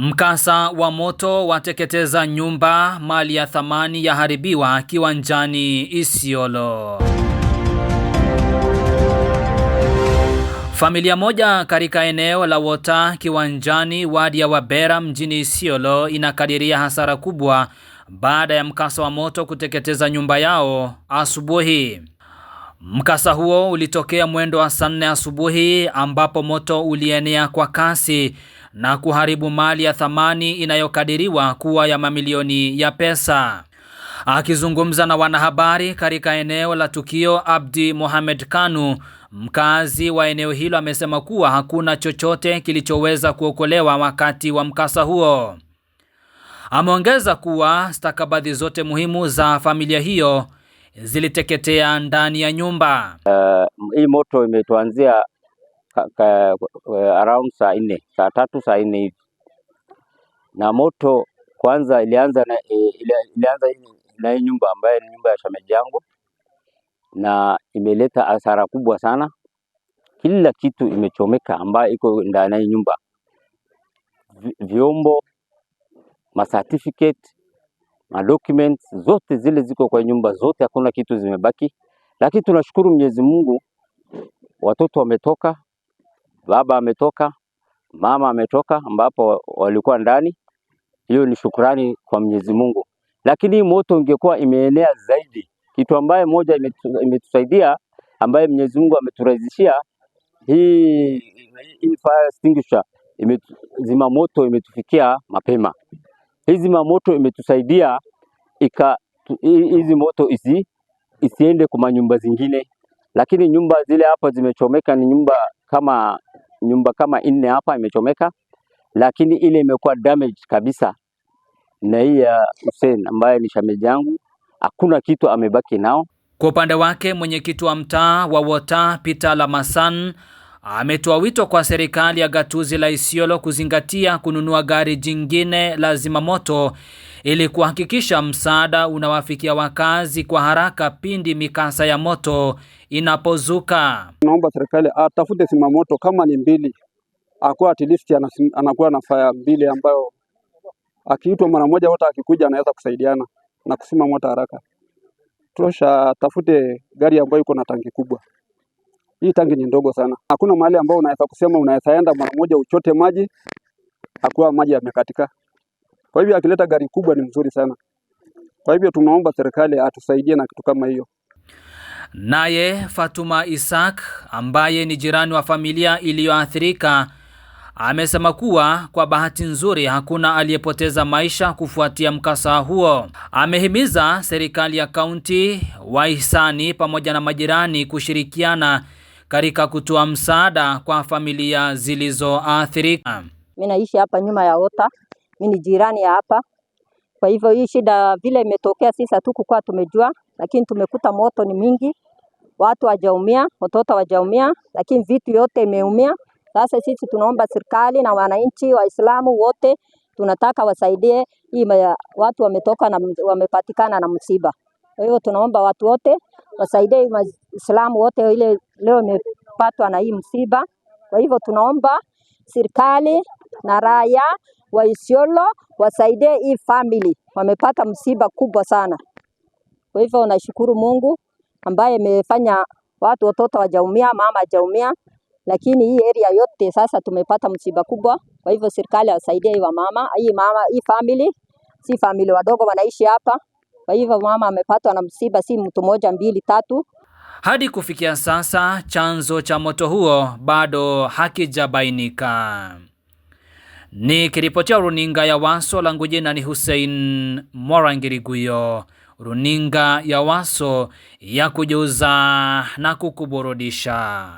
Mkasa wa moto wateketeza nyumba, mali ya thamani yaharibiwa kiwanjani Isiolo. Familia moja katika eneo la Wota kiwanjani wadi ya Wabera mjini Isiolo inakadiria hasara kubwa baada ya mkasa wa moto kuteketeza nyumba yao asubuhi. Mkasa huo ulitokea mwendo wa saa 4 asubuhi ambapo moto ulienea kwa kasi na kuharibu mali ya thamani inayokadiriwa kuwa ya mamilioni ya pesa. Akizungumza na wanahabari katika eneo la tukio, Abdi Mohamed Kanu, mkazi wa eneo hilo, amesema kuwa hakuna chochote kilichoweza kuokolewa wakati wa mkasa huo. Ameongeza kuwa stakabadhi zote muhimu za familia hiyo ziliteketea ndani ya nyumba. Hii moto imetuanzia around saa 3 saa 4 hivi. Na moto kwanza ilianza na hii nyumba ambayo ni nyumba ya shemeji yangu, na imeleta hasara kubwa sana. Kila kitu imechomeka ambayo iko ndani ya nyumba. Vyombo, ma certificate, ma documents zote zile ziko kwa nyumba zote, hakuna kitu zimebaki. Lakini tunashukuru Mwenyezi Mungu, watoto wametoka, baba ametoka, mama ametoka ambapo walikuwa ndani. Hiyo ni shukrani kwa Mwenyezi Mungu. Lakini moto ingekuwa imeenea zaidi, kitu ambaye moja imetusaidia ambaye Mwenyezi Mungu ameturahisishia, hii fire extinguisher zima moto imetufikia mapema. Hizi zima moto imetusaidia hizi moto isiende kwa nyumba zingine. Lakini nyumba zile hapa zimechomeka ni nyumba kama 4 hapa imechomeka, lakini ile imekuwa damage kabisa. Na hii ya Hussein ambaye ni shemeji yangu, hakuna kitu amebaki nao. Kwa upande wake, mwenyekiti wa mtaa wa Wota Peter Lamasan ametoa wito kwa serikali ya gatuzi la Isiolo kuzingatia kununua gari jingine la zimamoto ili kuhakikisha msaada unawafikia wakazi kwa haraka pindi mikasa ya moto inapozuka. Naomba serikali atafute zimamoto kama ni 2, akuwa at least anakuwa na fire 2 ambayo akiitwa mara moja wote akikuja anaweza kusaidiana na kusima moto haraka. Tosha tafute gari ambayo iko na tanki kubwa. Hii tanki ni ndogo sana. Hakuna mahali ambao unaweza kusema unaweza enda mara moja uchote maji akuwa maji yamekatika. Kwa hivyo akileta gari kubwa ni mzuri sana. Kwa hivyo tunaomba serikali atusaidie na kitu kama hiyo. Naye Fatuma Isaac ambaye ni jirani wa familia iliyoathirika amesema kuwa kwa bahati nzuri hakuna aliyepoteza maisha kufuatia mkasa huo. Amehimiza serikali ya kaunti, wahisani pamoja na majirani kushirikiana katika kutoa msaada kwa familia zilizoathirika. Mimi naishi hapa nyuma ya Wota. Mimi ni jirani ya hapa. Kwa hivyo hii shida vile imetokea sisi hatukuwa tumejua, lakini tumekuta moto ni mingi. Watu hawajaumia, watoto hawajaumia, lakini vitu yote imeumia. Sasa sisi tunaomba serikali na wananchi Waislamu wote tunataka wasaidie. Hii watu wametoka na wamepatikana na msiba. Kwa hivyo tunaomba watu wote wasaidie Waislamu wote ile leo imepatwa na hii msiba. Kwa hivyo tunaomba serikali na raia wa Isiolo wasaidie hii family, wamepata msiba kubwa sana. Kwa hivyo nashukuru Mungu ambaye amefanya watoto hawajaumia, mama hajaumia. Lakini hii area yote sasa tumepata msiba kubwa. Kwa hivyo serikali asaidie hii family, si family wadogo wanaishi hapa. Kwa hivyo mama amepatwa na msiba, si mtu 1, 2, 3. Hadi kufikia sasa chanzo cha moto huo bado hakijabainika. Nikiripotia runinga ya Waso, langu jina ni Hussein Morangiriguyo, runinga ya Waso ya kujuza na kukuburudisha.